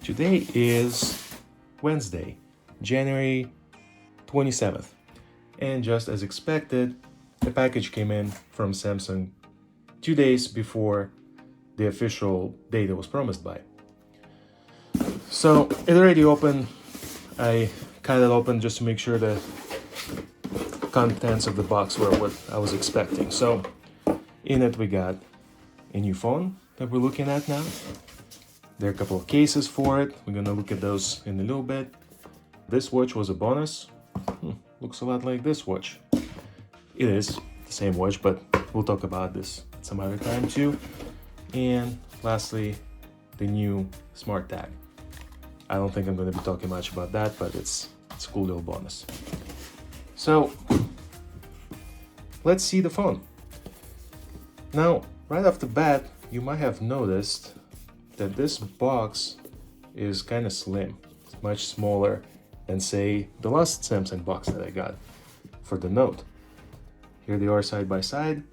Today is Wednesday, January 27th, and just as expected, the package came in from Samsung 2 days before the official date it was promised by. So it already opened. I cut it open just to make sure the contents of the box were what I was expecting. So in it we got a new phone that we're looking at now. There are a couple of cases for it. We're gonna look at those in a little bit. This watch was a bonus. Looks a lot like this watch. It is the same watch, but we'll talk about this some other time too. And lastly, the new smart tag. I don't think I'm going to be talking much about that, but it's a cool little bonus. So let's see the phone. Now, right off the bat, you might have noticed that this box is kind of slim. It's much smaller than, say, the last Samsung box that I got for the Note. Here they are side by side.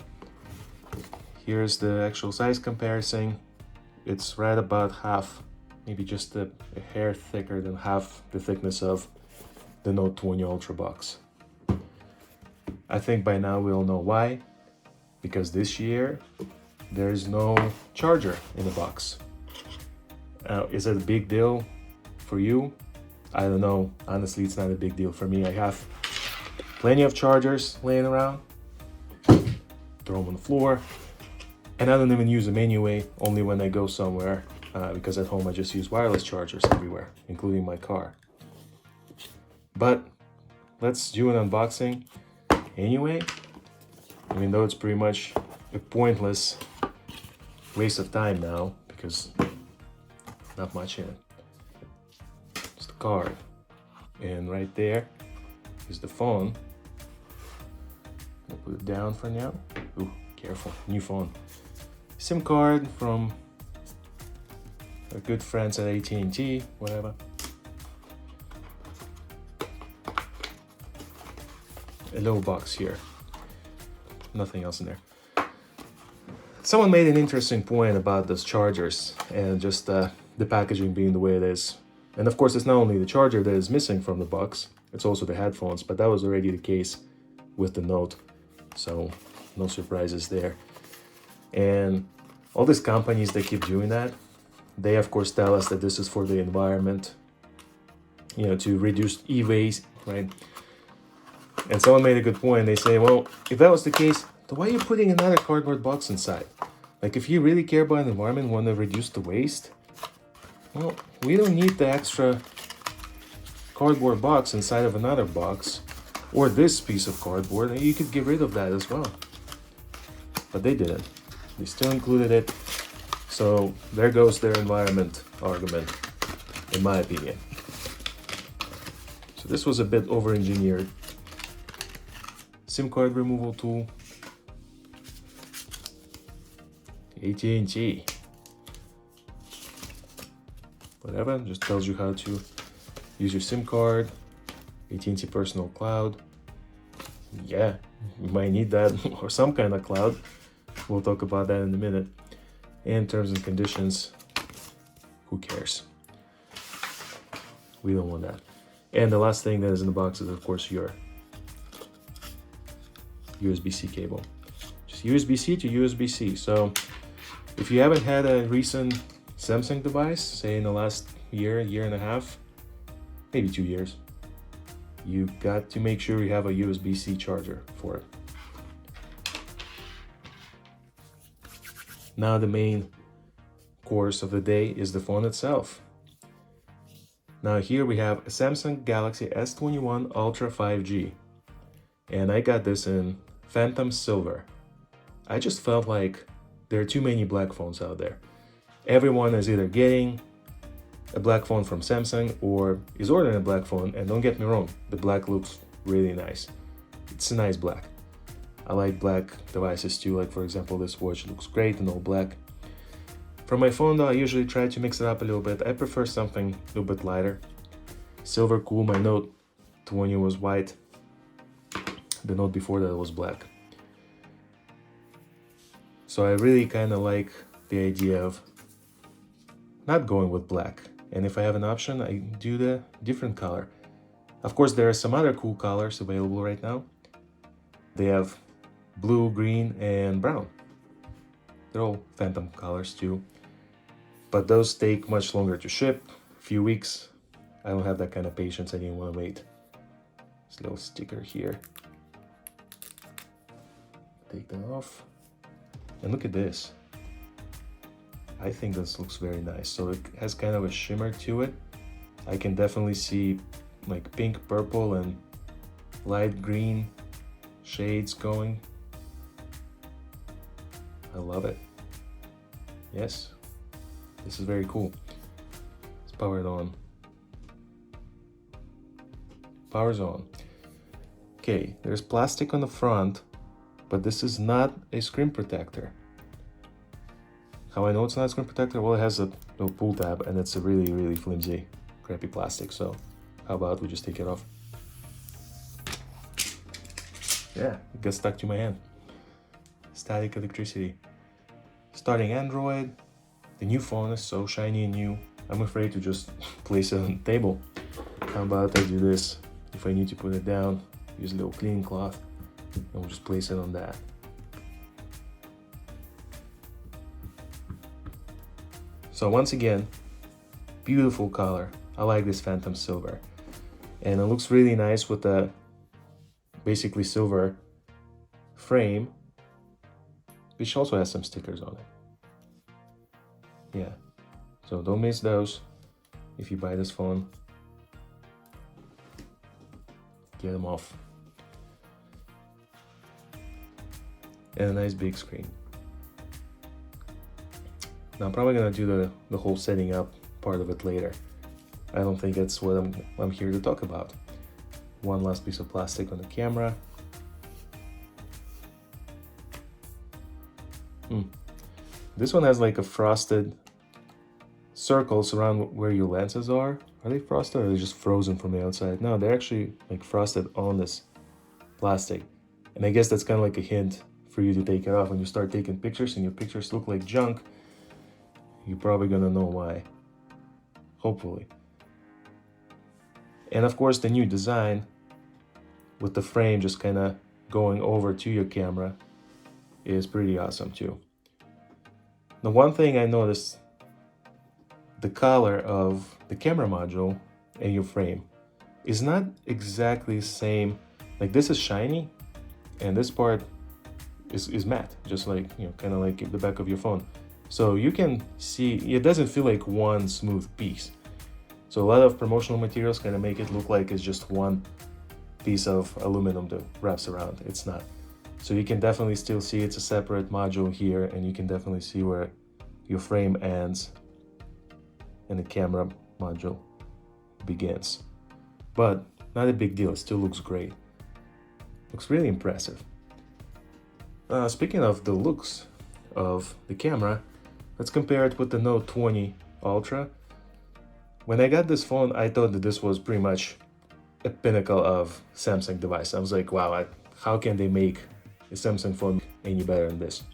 Here's the actual size comparison. It's right about half, maybe just a hair thicker than half the thickness of the Note 20 Ultra box. I think by now we all know why. Because this year, there's no charger in the box. Is it a big deal for you? I don't know. Honestly, it's not a big deal for me. I have plenty of chargers laying around. Throw them on the floor. And I don't even use them anyway, only when I go somewhere. Because at home I just use wireless chargers everywhere, including my car. But let's do an unboxing anyway. Even though it's pretty much a pointless waste of time now, because not much in it. Just a card. And right there is the phone. I'll put it down for now. Ooh, careful, new phone. SIM card from our good friends at AT&T, whatever. A little box here. Nothing else in there. Someone made an interesting point about those chargers and just the packaging being the way it is. And of course, it's not only the charger that is missing from the box, it's also the headphones, but that was already the case with the Note. So no surprises there. And all these companies that keep doing that, they of course tell us that this is for the environment, you know, to reduce e-waste, right? And someone made a good point. They say, well, if that was the case, then why are you putting another cardboard box inside? Like, if you really care about the environment, want to reduce the waste, well, we don't need the extra cardboard box inside of another box, or this piece of cardboard, and you could get rid of that as well. But they didn't. They still included it. So there goes their environment argument, in my opinion. So this was a bit over-engineered. SIM card removal tool. AT&T. Whatever, just tells you how to use your SIM card. AT&T Personal Cloud. Yeah, you might need that, or some kind of cloud. We'll talk about that in a minute. And terms and conditions, who cares? We don't want that. And the last thing that is in the box is, of course, your USB-C cable. Just USB-C to USB-C. So if you haven't had a recent Samsung device, say in the last year, year and a half, maybe 2 years, you've got to make sure you have a USB-C charger for it. Now the main course of the day is the phone itself. Now here we have a Samsung Galaxy S21 Ultra 5G. And I got this in Phantom Silver. I just felt like there are too many black phones out there. Everyone is either getting a black phone from Samsung or is ordering a black phone, and don't get me wrong, the black looks really nice. It's a nice black. I like black devices too, like for example this watch looks great in all black. For my phone though, I usually try to mix it up a little bit. I prefer something a little bit lighter. Silver cool, my Note 20 was white. The Note before that was black. So I really kind of like the idea of not going with black And if I have an option, I do the different color. Of course, there are some other cool colors available right now. They have blue, green, and brown. They're all phantom colors too. But those take much longer to ship, a few weeks. I don't have that kind of patience, I didn't want to wait. This little sticker here. Take that off. And look at this. I think this looks very nice. So it has kind of a shimmer to it. I can definitely see like pink, purple, and light green shades going. I love it. Yes, this is very cool. Let's power it on. Power's on. Okay, there's plastic on the front, but this is not a screen protector. How I know it's not a screen protector? Well, it has a little pull tab and it's a really, really flimsy, crappy plastic. So how about we just take it off? Yeah, it got stuck to my hand. Static electricity. Starting Android. The new phone is so shiny and new. I'm afraid to just place it on the table. How about I do this? If I need to put it down, use a little cleaning cloth and we'll just place it on that. So once again, beautiful color. I like this Phantom Silver. And it looks really nice with the basically silver frame, which also has some stickers on it. Yeah, so don't miss those if you buy this phone. Get them off. And a nice big screen. Now I'm probably gonna do the whole setting up part of it later. I don't think that's what I'm here to talk about. One last piece of plastic on the camera. This one has like a frosted circles around where your lenses are. Are they frosted or are they just frozen from the outside? No, they're actually like frosted on this plastic. And I guess that's kind of like a hint for you to take it off. When you start taking pictures and your pictures look like junk, you're probably gonna know why. Hopefully. And of course, the new design with the frame just kind of going over to your camera is pretty awesome too. The one thing I noticed, the color of the camera module and your frame is not exactly the same. Like this is shiny and this part is matte, just like, you know, kind of like the back of your phone. So you can see, it doesn't feel like one smooth piece. So a lot of promotional materials kind of make it look like it's just one piece of aluminum that wraps around. It's not. So you can definitely still see it's a separate module here, and you can definitely see where your frame ends and the camera module begins. But not a big deal, it still looks great. Looks really impressive. Speaking of the looks of the camera, let's compare it with the Note 20 Ultra. When I got this phone, I thought that this was pretty much a pinnacle of Samsung device. I was like, wow, how can they make a Samsung phone any better than this?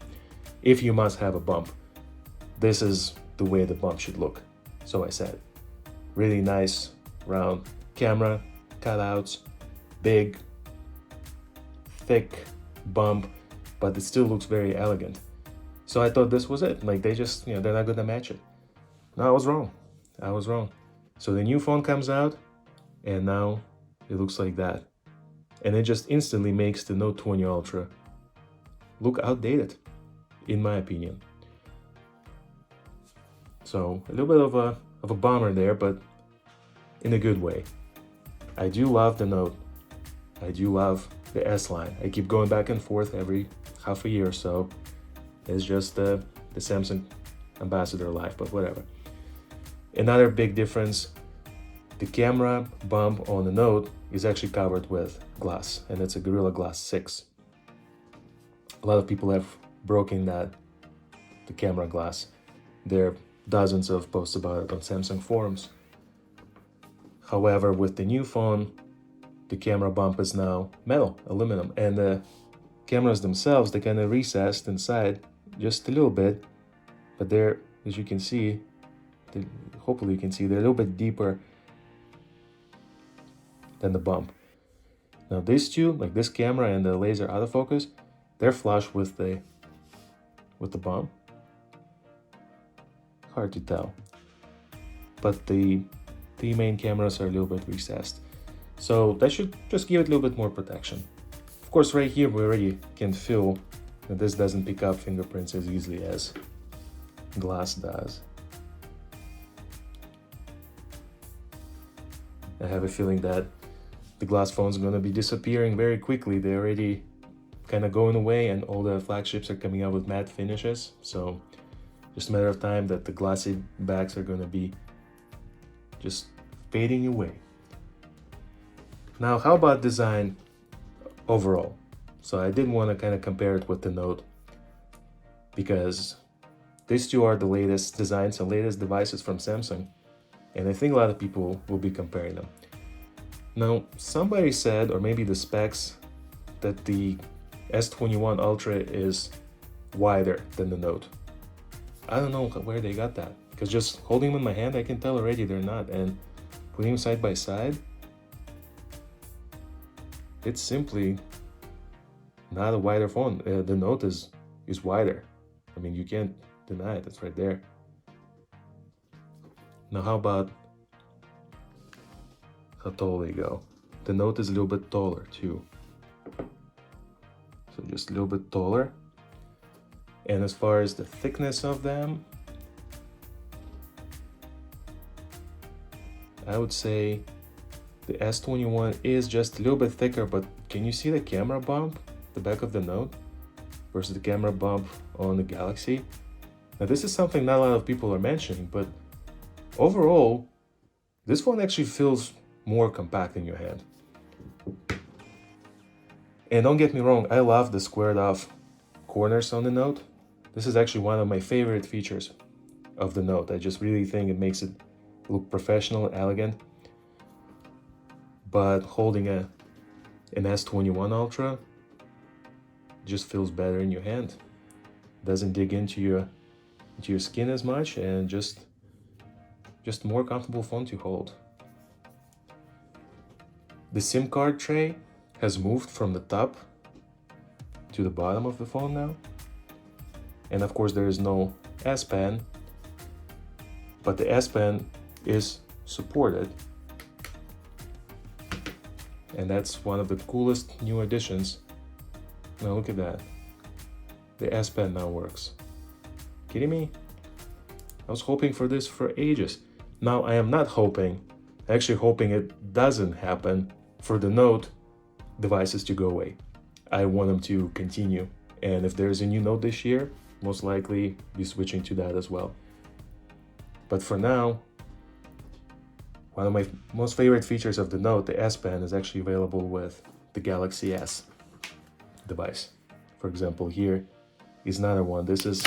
If you must have a bump, this is the way the bump should look. So I said, really nice round camera, cutouts, big, thick bump, but it still looks very elegant. So I thought this was it. Like they just, you know, they're not gonna match it. No, I was wrong. I was wrong. So the new phone comes out and now it looks like that. And it just instantly makes the Note 20 Ultra look outdated, in my opinion. So a little bit of a bummer there, but in a good way. I do love the Note. I do love the S line. I keep going back and forth every half a year or so. It's just the Samsung ambassador life, but whatever. Another big difference, the camera bump on the Note is actually covered with glass, and it's a Gorilla Glass 6. A lot of people have broken the camera glass. There are dozens of posts about it on Samsung forums. However, with the new phone, the camera bump is now metal, aluminum, and the cameras themselves, they kind of recessed inside just a little bit, but there, as you can see, Hopefully you can see they're a little bit deeper than the bump. Now these two, like this camera and the laser autofocus, they're flush with the bump. Hard to tell. But the main cameras are a little bit recessed. So that should just give it a little bit more protection. Of course, right here we already can feel that this doesn't pick up fingerprints as easily as glass does. I have a feeling that the glass phones are going to be disappearing very quickly. They're already kind of going away, and all the flagships are coming out with matte finishes. So just a matter of time that the glassy backs are going to be just fading away. Now, how about design overall? So I did want to kind of compare it with the Note, because these two are the latest designs and latest devices from Samsung, and I think a lot of people will be comparing them. Now, somebody said, or maybe the specs, that the S21 Ultra is wider than the Note. I don't know where they got that, because just holding them in my hand, I can tell already they're not, and putting them side by side, it's simply not a wider phone. The Note is wider. I mean, you can't deny it, it's right there. Now, how about how tall they go? The Note is a little bit taller too. So just a little bit taller. And as far as the thickness of them, I would say the S21 is just a little bit thicker, but can you see the camera bump, the back of the Note, versus the camera bump on the Galaxy? Now this is something not a lot of people are mentioning, but overall, this phone actually feels more compact in your hand. And don't get me wrong, I love the squared off corners on the Note. This is actually one of my favorite features of the Note. I just really think it makes it look professional, elegant. But holding an S21 Ultra just feels better in your hand. Doesn't dig into your skin as much, and just more comfortable phone to hold. The SIM card tray has moved from the top to the bottom of the phone now. And of course there is no S Pen, but the S Pen is supported. And that's one of the coolest new additions. Now look at that. The S Pen now works. Kidding me? I was hoping for this for ages. Now I am not hoping, actually hoping it doesn't happen for the Note devices to go away. I want them to continue. And if there's a new Note this year, most likely be switching to that as well. But for now, one of my most favorite features of the Note, the S Pen, is actually available with the Galaxy S device. For example, here is another one. This is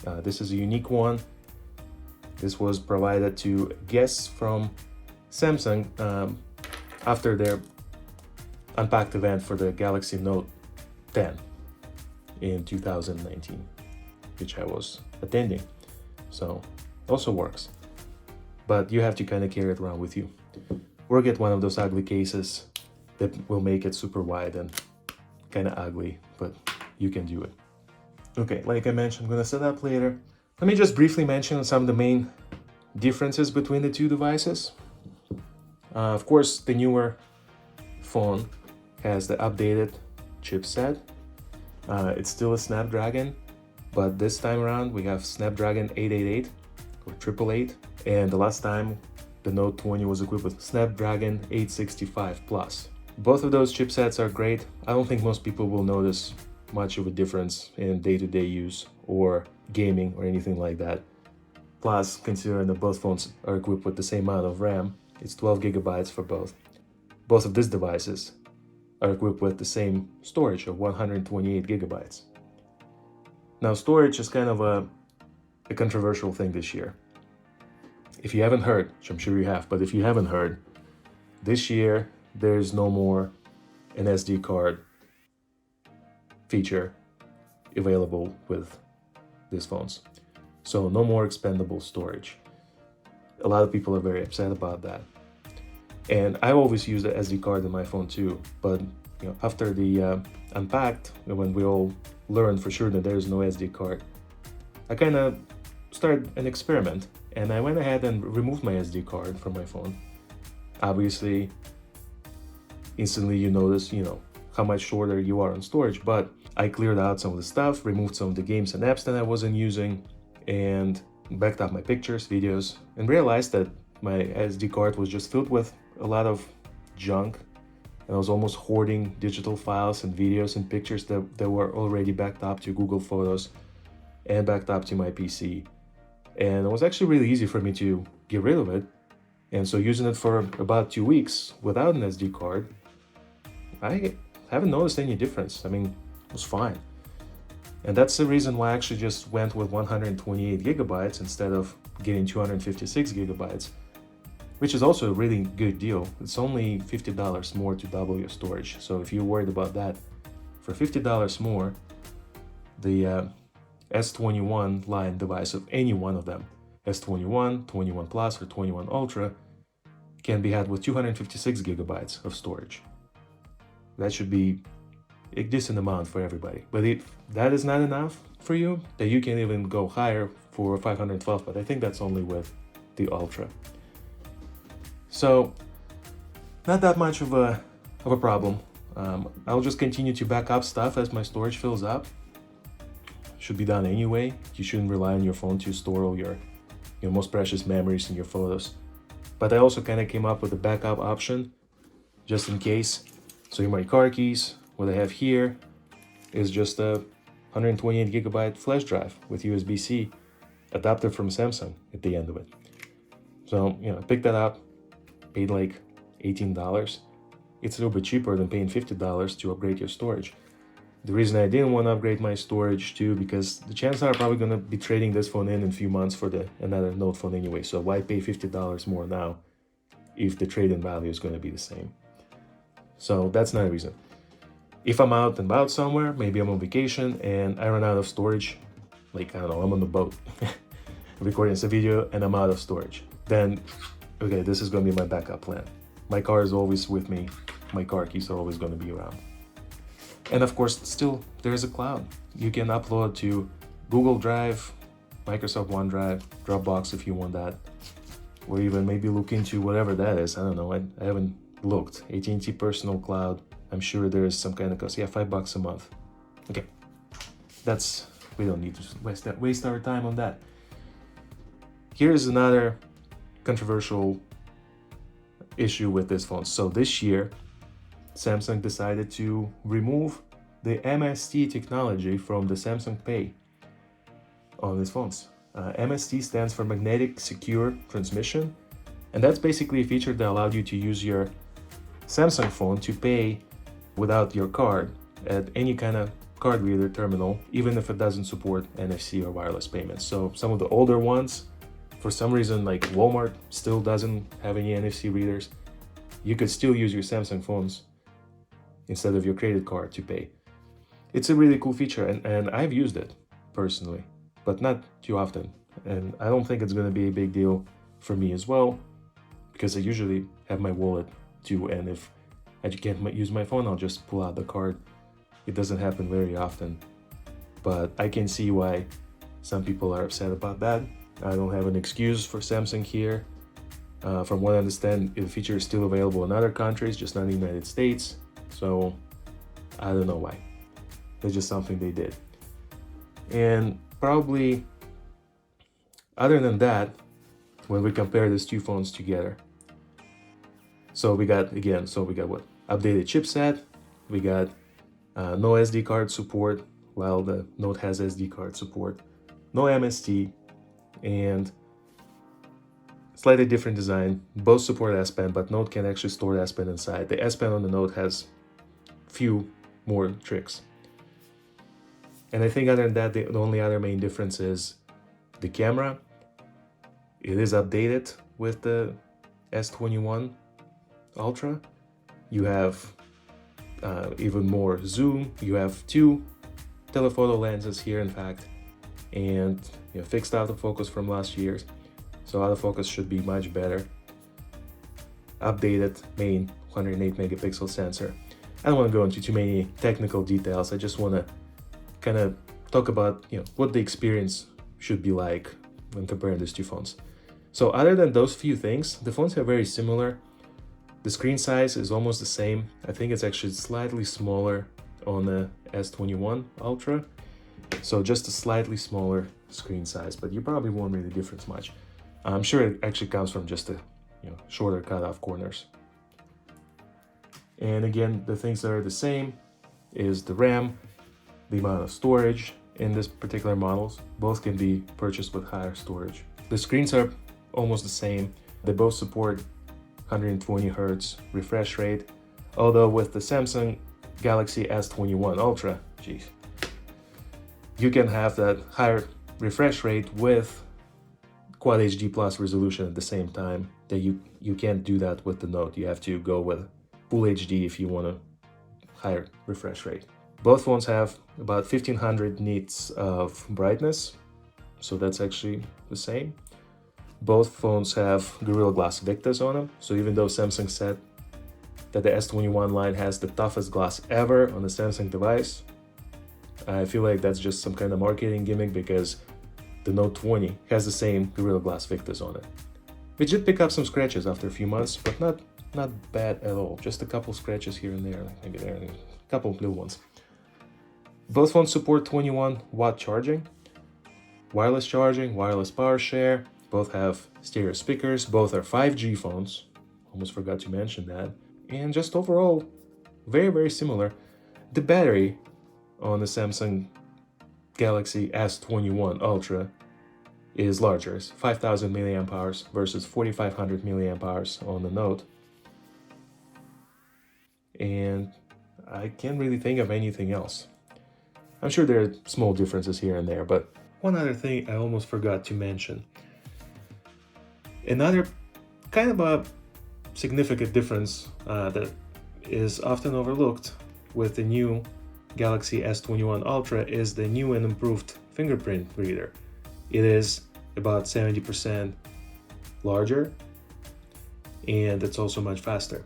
a unique one. This was provided to guests from Samsung after their unpacked event for the Galaxy Note 10 in 2019, which I was attending. So also works, but you have to kind of carry it around with you, or get one of those ugly cases that will make it super wide and kind of ugly, but you can do it. Okay, like I mentioned, I'm gonna set up later. Let me just briefly mention some of the main differences between the two devices. Of course, the newer phone has the updated chipset. It's still a Snapdragon, but this time around we have Snapdragon 888 or 888, and the last time the Note 20 was equipped with Snapdragon 865 Plus. Both of those chipsets are great. I don't think most people will notice much of a difference in day-to-day use or gaming or anything like that. Plus, considering that both phones are equipped with the same amount of RAM, it's 12 gigabytes for both. Both of these devices are equipped with the same storage of 128 gigabytes. Now, storage is kind of a controversial thing this year. If you haven't heard, which I'm sure you have, but if you haven't heard, this year there's no more an SD card feature available with these phones. So no more expendable storage. A lot of people are very upset about that. And I always use the SD card in my phone too, but after the Unpacked, when we all learned for sure that there's no SD card, I kind of started an experiment, and I went ahead and removed my SD card from my phone. Obviously, instantly you notice, how much shorter you are on storage, but I cleared out some of the stuff, removed some of the games and apps that I wasn't using, and backed up my pictures, videos, and realized that my SD card was just filled with a lot of junk, and I was almost hoarding digital files and videos and pictures that were already backed up to Google Photos and backed up to my PC. And it was actually really easy for me to get rid of it. And so using it for about 2 weeks without an SD card, I haven't noticed any difference. I mean, it was fine. And that's the reason why I actually just went with 128 gigabytes instead of getting 256 gigabytes, which is also a really good deal. It's only $50 more to double your storage. So if you're worried about that, for $50 more, the S21 line device of any one of them, S21, 21 Plus, or 21 Ultra, can be had with 256 gigabytes of storage. That should be a decent amount for everybody. But if that is not enough for you, then you can even go higher for 512, but I think that's only with the Ultra. So not that much of a problem. I'll just continue to back up stuff as my storage fills up. Should be done anyway. You shouldn't rely on your phone to store all your most precious memories and your photos. But I also kind of came up with a backup option just in case. So my car keys, what I have here is just a 128 gigabyte flash drive with USB-C adapter from Samsung at the end of it. So, I picked that up, paid like $18. It's a little bit cheaper than paying $50 to upgrade your storage. The reason I didn't want to upgrade my storage too, because the chances are I'm probably going to be trading this phone in a few months for another Note phone anyway. So why pay $50 more now if the trade-in value is going to be the same? So that's not a reason. If I'm out and about somewhere, maybe I'm on vacation and I run out of storage, like, I don't know, I'm on the boat recording this video and I'm out of storage, then, okay, this is going to be my backup plan. My car is always with me. My car keys are always going to be around. And of course, still, there's a cloud. You can upload to Google Drive, Microsoft OneDrive, Dropbox if you want that, or even maybe look into whatever that is. I don't know, I haven't looked. AT&T Personal Cloud, I'm sure there is some kind of cost. Yeah, $5 a month. Okay, we don't need to waste our time on that. Here's another controversial issue with this phone. So this year, Samsung decided to remove the MST technology from the Samsung Pay on these phones. MST stands for Magnetic Secure Transmission, and that's basically a feature that allowed you to use your Samsung phone to pay without your card at any kind of card reader terminal, even if it doesn't support NFC or wireless payments. So some of the older ones, for some reason, like Walmart still doesn't have any NFC readers. You could still use your Samsung phones instead of your credit card to pay. It's a really cool feature, and I've used it personally, but not too often. And I don't think it's going to be a big deal for me as well, because I usually have my wallet too, and if I can't use my phone, I'll just pull out the card. It doesn't happen very often, but I can see why some people are upset about that. I don't have an excuse for Samsung here. From what I understand, the feature is still available in other countries, just not in the United States. So I don't know why. It's just something they did. And probably other than that, when we compare these two phones together, so we got what? Updated chipset, we got no SD card support, while the Note has SD card support, no MST, and slightly different design. Both support S Pen, but Note can actually store S Pen inside. The S Pen on the Note has few more tricks. And I think other than that, the only other main difference is the camera. It is updated with the S21 Ultra. You have even more zoom. You have two telephoto lenses here, in fact, and fixed autofocus from last year's, so autofocus should be much better. Updated main 108 megapixel sensor. I don't want to go into too many technical details. I just want to kind of talk about what the experience should be like when comparing these two phones. So other than those few things, the phones are very similar. The screen size is almost the same. I think it's actually slightly smaller on the S21 Ultra. So just a slightly smaller screen size, but you probably won't really difference much. I'm sure it actually comes from just the shorter cutoff corners. And again, the things that are the same is the RAM, the amount of storage in this particular models. Both can be purchased with higher storage. The screens are almost the same. They both support 120 Hz refresh rate, although with the Samsung Galaxy S21 Ultra, you can have that higher refresh rate with Quad HD Plus resolution at the same time. That you can't do that with the Note. You have to go with Full HD if you want a higher refresh rate. Both phones have about 1500 nits of brightness, so that's actually the same. Both phones have Gorilla Glass Victus on them, so even though Samsung said that the S21 line has the toughest glass ever on a Samsung device, I feel like that's just some kind of marketing gimmick, because the Note 20 has the same Gorilla Glass Victus on it. It did pick up some scratches after a few months, but not bad at all. Just a couple scratches here and there, like maybe there, and a couple of little ones. Both phones support 21-watt charging, wireless charging, wireless power share. Both have stereo speakers. Both are 5G phones. Almost forgot to mention that. And just overall, very, very similar. The battery on the Samsung Galaxy S21 Ultra is larger. It's 5000 milliamp hours versus 4500 milliamp hours on the Note. And I can't really think of anything else. I'm sure there are small differences here and there, but one other thing I almost forgot to mention. Another kind of a significant difference that is often overlooked with the new Galaxy S21 Ultra is the new and improved Fingerprint Reader. It is about 70% larger, and it's also much faster.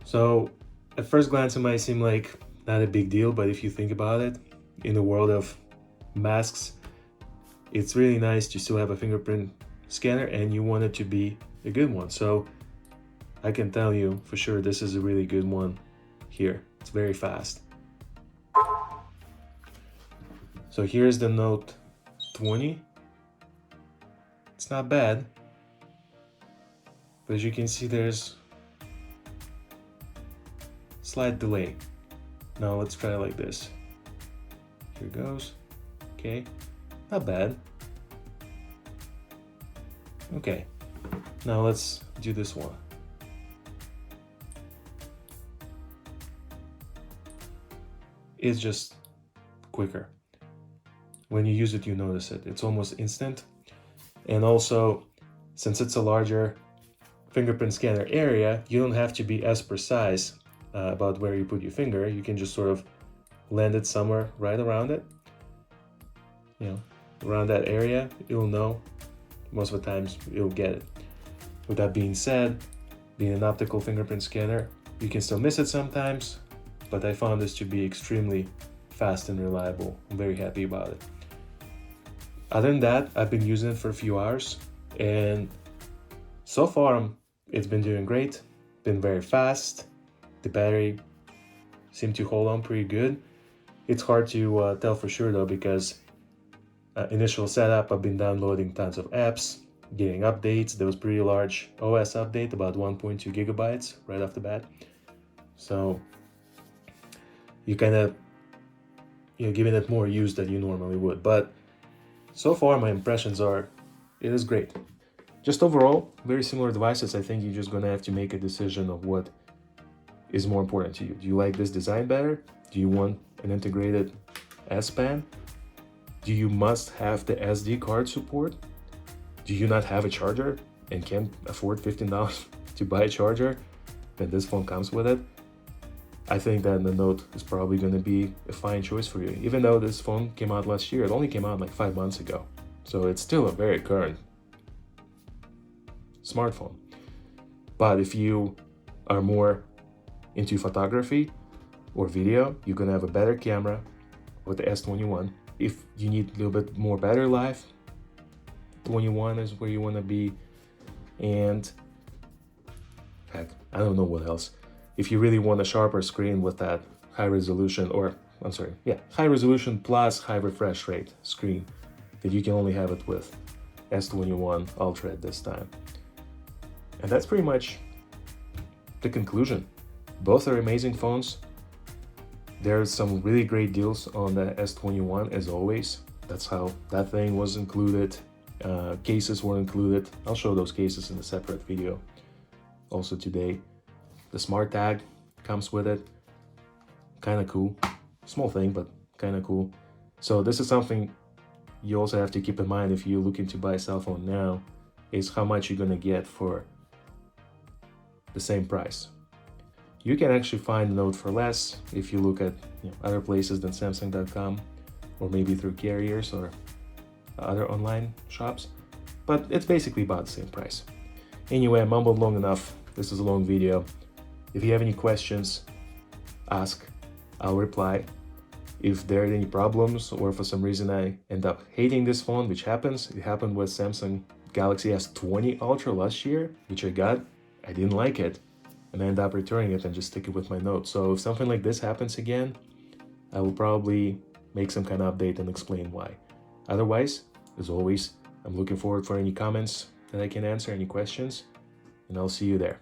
So at first glance, it might seem like not a big deal, but if you think about it, in the world of masks, it's really nice to still have a fingerprint scanner, and you want it to be a good one. So I can tell you for sure this is a really good one here. It's very fast. So here's the Note 20. It's not bad, but as you can see, there's slight delay. Now let's try it like this. Here goes. Okay, not bad. Okay, now let's do this one. It's just quicker. When you use it, you notice it. It's almost instant. And also, since it's a larger fingerprint scanner area, you don't have to be as precise about where you put your finger. You can just sort of land it somewhere right around it. Around that area, you'll know. Most of the times, you'll get it. With that being said, being an optical fingerprint scanner, you can still miss it sometimes, but I found this to be extremely fast and reliable. I'm very happy about it. Other than that, I've been using it for a few hours, and so far it's been doing great. Been very fast. The battery seemed to hold on pretty good. It's hard to tell for sure though, because initial setup, I've been downloading tons of apps, getting updates. There was pretty large OS update, about 1.2 gigabytes right off the bat. So you kind of giving it more use than you normally would. But so far my impressions are, it is great. Just overall, very similar devices. I think you're just gonna have to make a decision of what is more important to you. Do you like this design better? Do you want an integrated S Pen? Do you must have the SD card support? Do you not have a charger and can't afford $15 to buy a charger? Then this phone comes with it. I think that the Note is probably going to be a fine choice for you. Even though this phone came out last year, it only came out like 5 months ago. So it's still a very current smartphone. But if you are more into photography or video, you're going to have a better camera with the S21. If you need a little bit more battery life, 21 is where you want to be. And heck, I don't know what else. If you really want a sharper screen with that high resolution, or I'm sorry, yeah, high resolution plus high refresh rate screen, that you can only have it with S21 Ultra at this time. And that's pretty much the conclusion. Both are amazing phones. There's some really great deals on the S21 as always. That's how that thing was included. Cases were included. I'll show those cases in a separate video also today. The smart tag comes with it. Kind of cool. Small thing, but kind of cool. So this is something you also have to keep in mind if you're looking to buy a cell phone now, is how much you're gonna get for the same price. You can actually find a Note for less if you look at other places than Samsung.com, or maybe through carriers or other online shops, but it's basically about the same price. Anyway, I mumbled long enough. This is a long video. If you have any questions, ask, I'll reply. If there are any problems or for some reason I end up hating this phone, which happens, it happened with Samsung Galaxy S20 Ultra last year, which I got, I didn't like it, and I ended up returning it and just stick it with my Note. So if something like this happens again, I will probably make some kind of update and explain why. Otherwise, as always, I'm looking forward for any comments that I can answer, any questions, and I'll see you there.